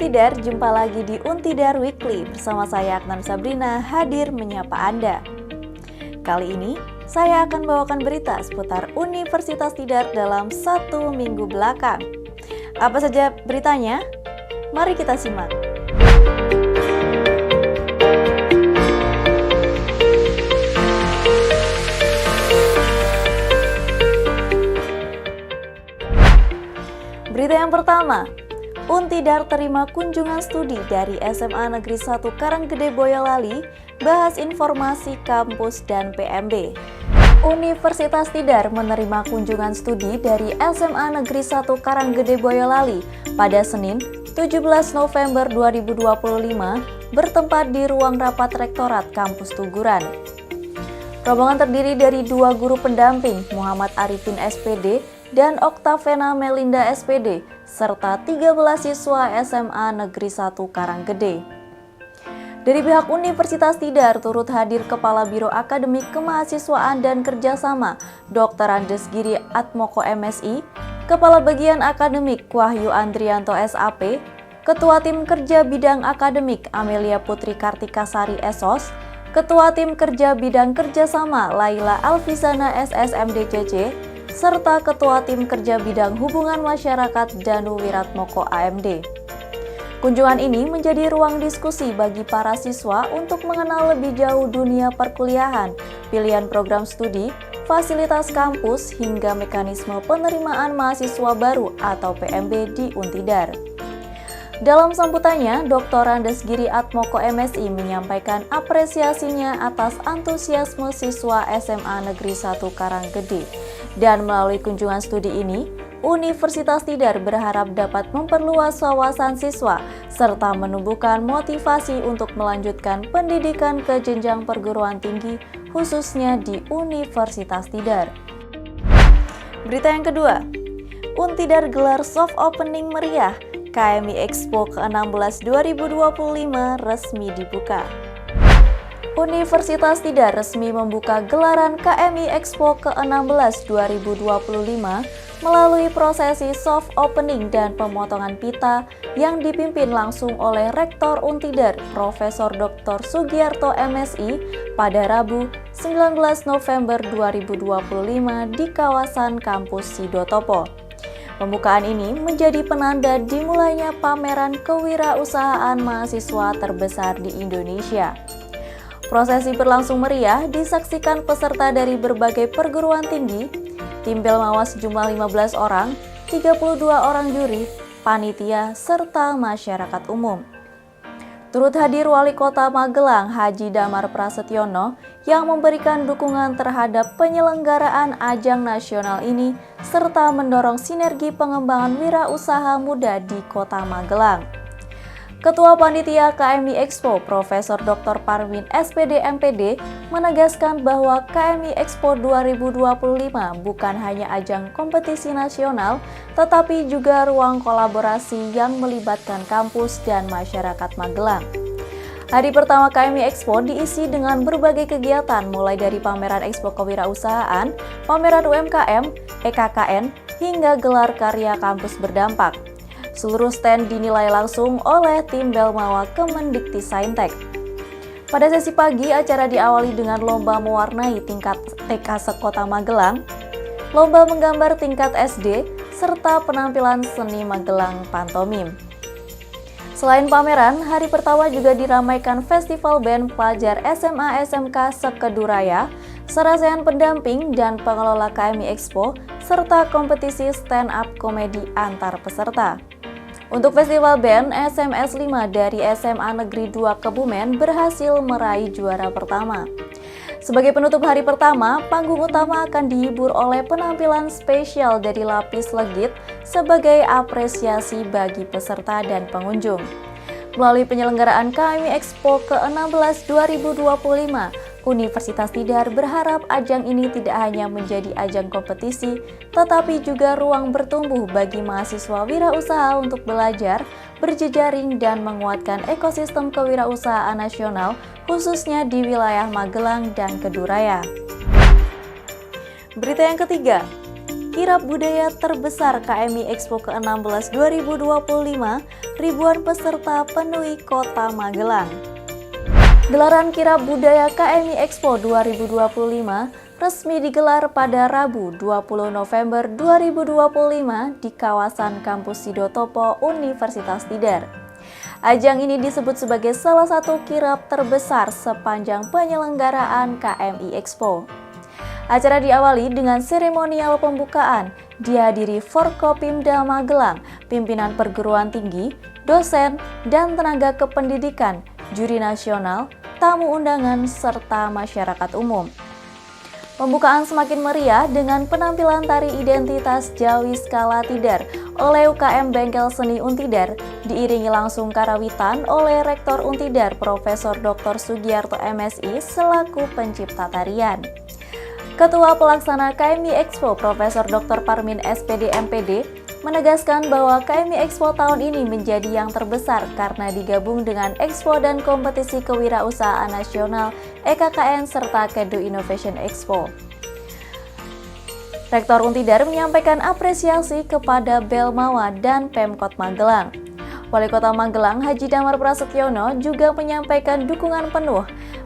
Untidar, jumpa lagi di Untidar Weekly bersama saya Aknan Sabrina hadir menyapa Anda. Kali ini saya akan bawakan berita seputar Universitas Tidar dalam 1 minggu belakang. Apa saja beritanya? Mari kita simak. Berita yang pertama, Untidar terima kunjungan studi dari SMA Negeri 1 Karanggede Boyolali, bahas informasi kampus dan PMB. Universitas Tidar menerima kunjungan studi dari SMA Negeri 1 Karanggede Boyolali pada Senin 17 November 2025 bertempat di ruang rapat Rektorat Kampus Tuguran. Rombongan terdiri dari 2 guru pendamping, Muhammad Arifin SPD dan Oktavena Melinda SPD, serta 13 siswa SMA Negeri 1 Karanggede. Dari pihak Universitas Tidar turut hadir Kepala Biro Akademik Kemahasiswaan dan Kerjasama Dr. Andes Giri Atmoko MSI, Kepala Bagian Akademik Wahyu Andrianto SAP, Ketua Tim Kerja Bidang Akademik Amelia Putri Kartikasari SOS, Ketua Tim Kerja Bidang Kerjasama Laila Alfizana SSMDCC, serta Ketua Tim Kerja Bidang Hubungan Masyarakat Danu Wiratmoko AMD. Kunjungan ini menjadi ruang diskusi bagi para siswa untuk mengenal lebih jauh dunia perkuliahan, pilihan program studi, fasilitas kampus, hingga mekanisme penerimaan mahasiswa baru atau PMB di Untidar. Dalam sambutannya, Dr. Andes Giri Atmoko MSI menyampaikan apresiasinya atas antusiasme siswa SMA Negeri 1 Karanggede. Dan melalui kunjungan studi ini, Universitas Tidar berharap dapat memperluas wawasan siswa serta menumbuhkan motivasi untuk melanjutkan pendidikan ke jenjang perguruan tinggi, khususnya di Universitas Tidar. Berita yang kedua, Untidar gelar soft opening meriah, KMI Expo ke-16 2025 resmi dibuka. Universitas Tidar resmi membuka gelaran KMI Expo ke-16 2025 melalui prosesi soft opening dan pemotongan pita yang dipimpin langsung oleh Rektor Untidar, Profesor Dr. Sugiarto MSI pada Rabu 19 November 2025 di kawasan Kampus Sidotopo. Pembukaan ini menjadi penanda dimulainya pameran kewirausahaan mahasiswa terbesar di Indonesia. Prosesi berlangsung meriah disaksikan peserta dari berbagai perguruan tinggi, tim Belmawa sejumlah 15 orang, 32 orang juri, panitia, serta masyarakat umum. Turut hadir Wali Kota Magelang Haji Damar Prasetyono yang memberikan dukungan terhadap penyelenggaraan ajang nasional ini serta mendorong sinergi pengembangan wirausaha muda di Kota Magelang. Ketua Panitia KMI Expo, Profesor Dr. Parwin SPD MPD, menegaskan bahwa KMI Expo 2025 bukan hanya ajang kompetisi nasional, tetapi juga ruang kolaborasi yang melibatkan kampus dan masyarakat Magelang. Hari pertama KMI Expo diisi dengan berbagai kegiatan mulai dari pameran Expo Kewirausahaan, pameran UMKM, EKKN, hingga gelar karya kampus berdampak. Seluruh stand dinilai langsung oleh tim Belmawa Kemendikti-Saintek. Pada sesi pagi, acara diawali dengan lomba mewarnai tingkat TK sekota Magelang, lomba menggambar tingkat SD, serta penampilan seni Magelang pantomim. Selain pameran, hari pertama juga diramaikan festival band pelajar SMA SMK Sekeduraya, sarasehan pendamping dan pengelola KMI Expo, serta kompetisi stand-up komedi antar peserta. Untuk festival band, SMS 5 dari SMA Negeri 2 Kebumen berhasil meraih juara pertama. Sebagai penutup hari pertama, panggung utama akan dihibur oleh penampilan spesial dari Lapis Legit sebagai apresiasi bagi peserta dan pengunjung. Melalui penyelenggaraan KMI Expo ke-16 2025, Universitas Tidar berharap ajang ini tidak hanya menjadi ajang kompetisi, tetapi juga ruang bertumbuh bagi mahasiswa wirausaha untuk belajar, berjejaring, dan menguatkan ekosistem kewirausahaan nasional, khususnya di wilayah Magelang dan Keduraya. Berita yang ketiga, kirab budaya terbesar KMI Expo ke-16 2025 ribuan peserta penuhi kota Magelang. Gelaran Kirab Budaya KMI Expo 2025 resmi digelar pada Rabu 20 November 2025 di kawasan Kampus Sidotopo Universitas Tidar. Ajang ini disebut sebagai salah satu kirab terbesar sepanjang penyelenggaraan KMI Expo. Acara diawali dengan seremonial pembukaan, dihadiri Forkopimda Magelang, pimpinan perguruan tinggi, dosen, dan tenaga kependidikan, juri nasional, tamu undangan, serta masyarakat umum. Pembukaan semakin meriah dengan penampilan tari identitas Jawi Skala Tidar oleh UKM Bengkel Seni Untidar, diiringi langsung karawitan oleh Rektor Untidar Profesor Dr. Sugiarto MSI selaku pencipta tarian. Ketua Pelaksana KMI Expo Profesor Dr. Parmin SPD MPD menegaskan bahwa KMI Expo tahun ini menjadi yang terbesar karena digabung dengan Expo dan Kompetisi Kewirausahaan Nasional EKKN serta Kedu Innovation Expo. Rektor Untidar menyampaikan apresiasi kepada Belmawa dan Pemkot Magelang. Wali Kota Magelang Haji Damar Prasetyono juga menyampaikan dukungan penuh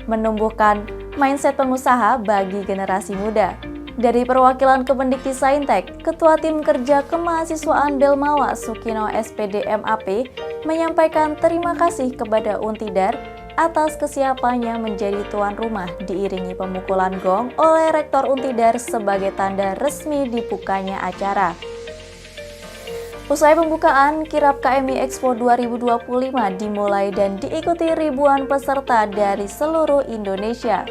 menumbuhkan mindset pengusaha bagi generasi muda. Dari perwakilan Kemendikti-Saintek, Ketua Tim Kerja Kemahasiswaan Belmawa Sukino SPD MAP menyampaikan terima kasih kepada Untidar atas kesiapannya menjadi tuan rumah, diiringi pemukulan gong oleh Rektor Untidar sebagai tanda resmi dibukanya acara. Usai pembukaan, Kirab KMI Expo 2025 dimulai dan diikuti ribuan peserta dari seluruh Indonesia.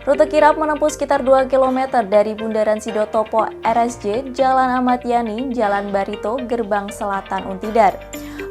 Rute kirab menempuh sekitar 2 km dari Bundaran Sidotopo RSJ, Jalan Ahmad Yani, Jalan Barito, Gerbang Selatan Untidar.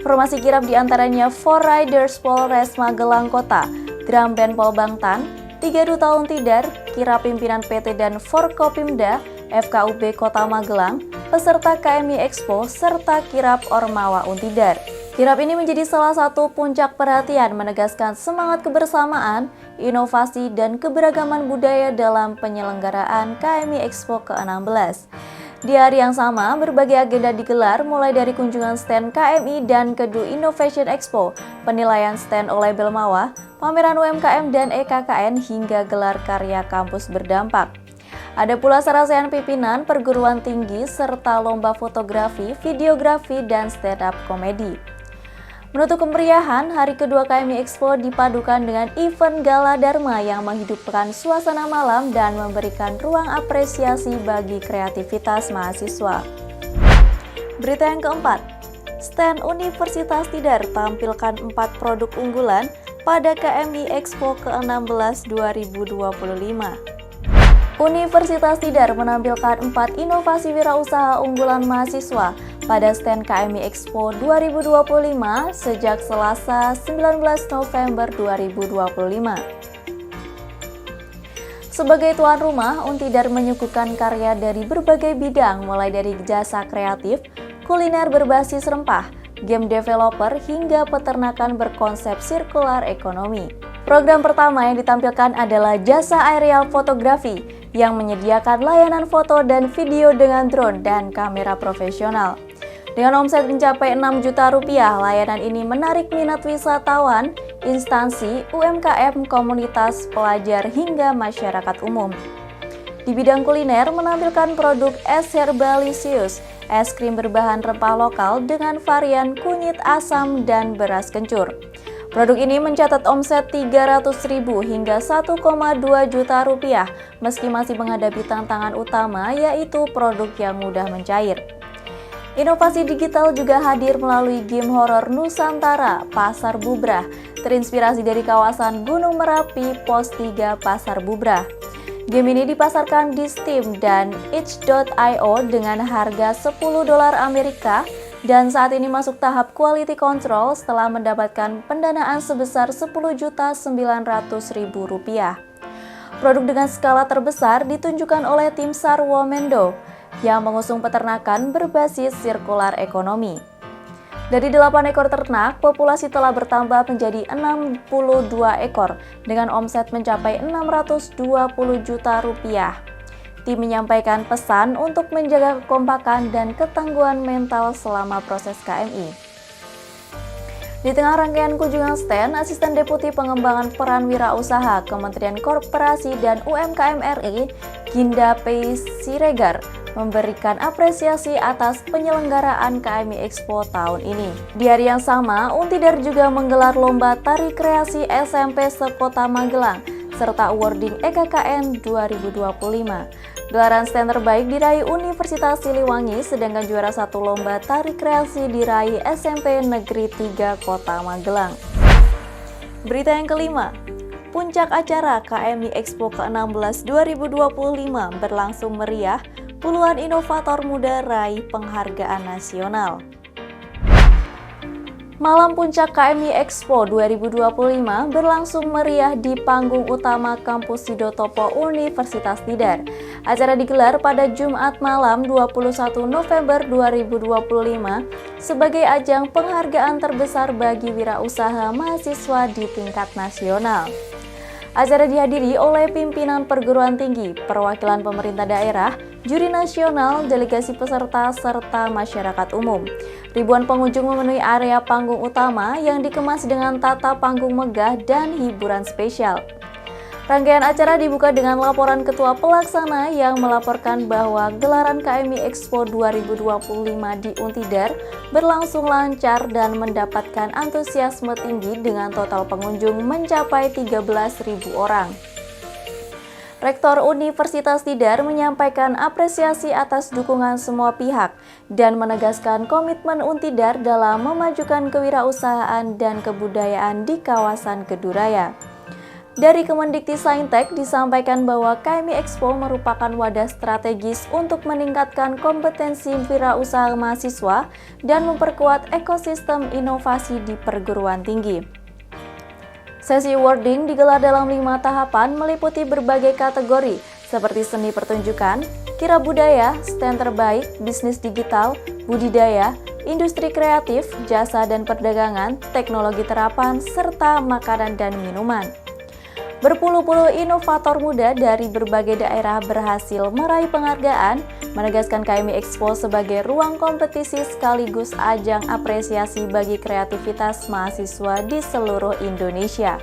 Formasi kirab diantaranya 4 Riders Polres Magelang Kota, Drum Band Polbangtan, 3 Duta Untidar, kirab pimpinan PT dan Forkopimda, FKUB Kota Magelang, peserta KMI Expo, serta kirab Ormawa Untidar. Kirab ini menjadi salah satu puncak perhatian menegaskan semangat kebersamaan, inovasi, dan keberagaman budaya dalam penyelenggaraan KMI Expo ke-16. Di hari yang sama, berbagai agenda digelar mulai dari kunjungan stand KMI dan Kedu Innovation Expo, penilaian stand oleh Belmawa, pameran UMKM dan EKKN hingga gelar karya kampus berdampak. Ada pula sarasehan pimpinan perguruan tinggi serta lomba fotografi, videografi, dan stand-up komedi. Menutup kemeriahan, hari kedua KMI Expo dipadukan dengan event Gala Dharma yang menghidupkan suasana malam dan memberikan ruang apresiasi bagi kreativitas mahasiswa. Berita yang keempat, stand Universitas Tidar tampilkan 4 produk unggulan pada KMI Expo ke-16 2025. Universitas Tidar menampilkan 4 inovasi wirausaha unggulan mahasiswa pada stand KMI Expo 2025 sejak Selasa 19 November 2025. Sebagai tuan rumah, Untidar menyuguhkan karya dari berbagai bidang mulai dari jasa kreatif, kuliner berbasis rempah, game developer hingga peternakan berkonsep sirkular ekonomi. Program pertama yang ditampilkan adalah jasa aerial fotografi yang menyediakan layanan foto dan video dengan drone dan kamera profesional. Dengan omset mencapai 6 juta rupiah, layanan ini menarik minat wisatawan, instansi, UMKM, komunitas, pelajar, hingga masyarakat umum. Di bidang kuliner, menampilkan produk es Herbalisius, es krim berbahan rempah lokal dengan varian kunyit asam dan beras kencur. Produk ini mencatat omset 300.000 hingga 1,2 juta rupiah meski masih menghadapi tantangan utama yaitu produk yang mudah mencair. Inovasi digital juga hadir melalui game horor Nusantara Pasar Bubrah, terinspirasi dari kawasan Gunung Merapi Pos 3 Pasar Bubrah. Game ini dipasarkan di Steam dan itch.io dengan harga $10 Amerika dan saat ini masuk tahap quality control setelah mendapatkan pendanaan sebesar Rp10.900.000. Produk dengan skala terbesar ditunjukkan oleh tim Sarwo Mendo yang mengusung peternakan berbasis sirkular ekonomi. Dari 8 ekor ternak, populasi telah bertambah menjadi 62 ekor dengan omset mencapai 620 juta rupiah. Tim menyampaikan pesan untuk menjaga kekompakan dan ketangguhan mental selama proses KMI. Di tengah rangkaian kunjungan stand, Asisten Deputi Pengembangan Peran Wirausaha Kementerian Koperasi dan UMKM RI, Ginda P. Siregar, memberikan apresiasi atas penyelenggaraan KMI Expo tahun ini. Di hari yang sama, Untidar juga menggelar lomba tari kreasi SMP sekota Magelang, serta awarding EKKN 2025. Gelaran stand terbaik diraih Universitas Siliwangi, sedangkan juara satu lomba tari kreasi diraih SMP Negeri 3 Kota Magelang. Berita yang kelima, puncak acara KMI Expo ke-16 2025 berlangsung meriah, puluhan inovator muda raih penghargaan nasional. Malam puncak KMI Expo 2025 berlangsung meriah di panggung utama Kampus Sidotopo Universitas Tidar. Acara digelar pada Jumat malam 21 November 2025 sebagai ajang penghargaan terbesar bagi wirausaha mahasiswa di tingkat nasional. Acara dihadiri oleh pimpinan perguruan tinggi, perwakilan pemerintah daerah, juri nasional, delegasi peserta, serta masyarakat umum. Ribuan pengunjung memenuhi area panggung utama yang dikemas dengan tata panggung megah dan hiburan spesial. Rangkaian acara dibuka dengan laporan Ketua Pelaksana yang melaporkan bahwa gelaran KMI Expo 2025 di Untidar berlangsung lancar dan mendapatkan antusiasme tinggi dengan total pengunjung mencapai 13.000 orang. Rektor Universitas Tidar menyampaikan apresiasi atas dukungan semua pihak dan menegaskan komitmen Untidar dalam memajukan kewirausahaan dan kebudayaan di kawasan Keduraya. Dari Kemendikti-Saintek disampaikan bahwa KMI Expo merupakan wadah strategis untuk meningkatkan kompetensi wirausaha mahasiswa dan memperkuat ekosistem inovasi di perguruan tinggi. Sesi awarding digelar dalam 5 tahapan meliputi berbagai kategori seperti seni pertunjukan, kira budaya, stand terbaik, bisnis digital, budidaya, industri kreatif, jasa dan perdagangan, teknologi terapan, serta makanan dan minuman. Berpuluh-puluh inovator muda dari berbagai daerah berhasil meraih penghargaan, menegaskan KMI Expo sebagai ruang kompetisi sekaligus ajang apresiasi bagi kreativitas mahasiswa di seluruh Indonesia.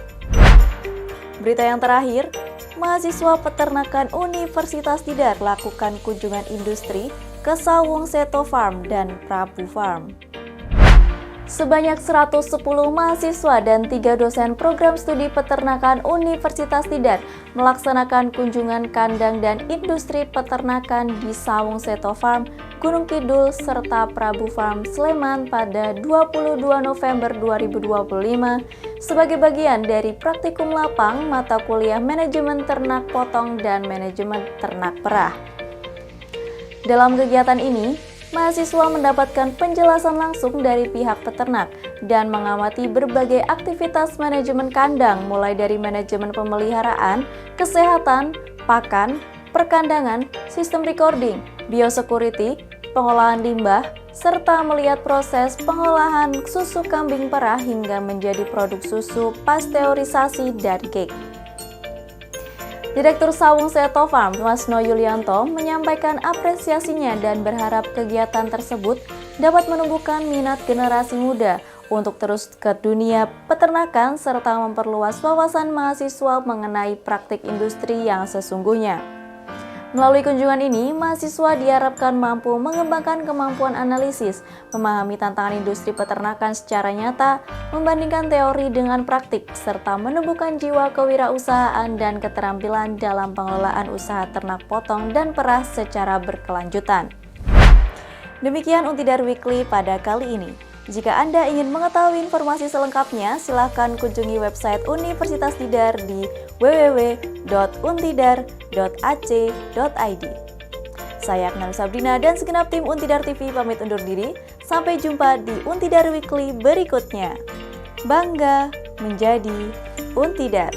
Berita yang terakhir, mahasiswa peternakan Universitas Tidar lakukan kunjungan industri ke Sawung Seto Farm dan Prabu Farm. Sebanyak 110 mahasiswa dan 3 dosen program studi peternakan Universitas Tidar melaksanakan kunjungan kandang dan industri peternakan di Sawung Seto Farm, Gunung Kidul, serta Prabu Farm Sleman pada 22 November 2025 sebagai bagian dari praktikum lapang mata kuliah manajemen ternak potong dan manajemen ternak perah. Dalam kegiatan ini, mahasiswa mendapatkan penjelasan langsung dari pihak peternak dan mengamati berbagai aktivitas manajemen kandang mulai dari manajemen pemeliharaan, kesehatan, pakan, perkandangan, sistem recording, biosecurity, pengolahan limbah, serta melihat proses pengolahan susu kambing perah hingga menjadi produk susu pasteurisasi dan cake. Direktur Sawung Seto Farm, Masno Yulianto, menyampaikan apresiasinya dan berharap kegiatan tersebut dapat menumbuhkan minat generasi muda untuk terus ke dunia peternakan serta memperluas wawasan mahasiswa mengenai praktik industri yang sesungguhnya. Melalui kunjungan ini, mahasiswa diharapkan mampu mengembangkan kemampuan analisis, memahami tantangan industri peternakan secara nyata, membandingkan teori dengan praktik, serta menumbuhkan jiwa kewirausahaan dan keterampilan dalam pengelolaan usaha ternak potong dan perah secara berkelanjutan. Demikian Untidar Weekly pada kali ini. Jika Anda ingin mengetahui informasi selengkapnya, silakan kunjungi website Universitas Tidar di www.untidar.ac.id. Saya Akmal Sabrina dan segenap tim Untidar TV pamit undur diri. Sampai jumpa di Untidar Weekly berikutnya. Bangga menjadi Untidar.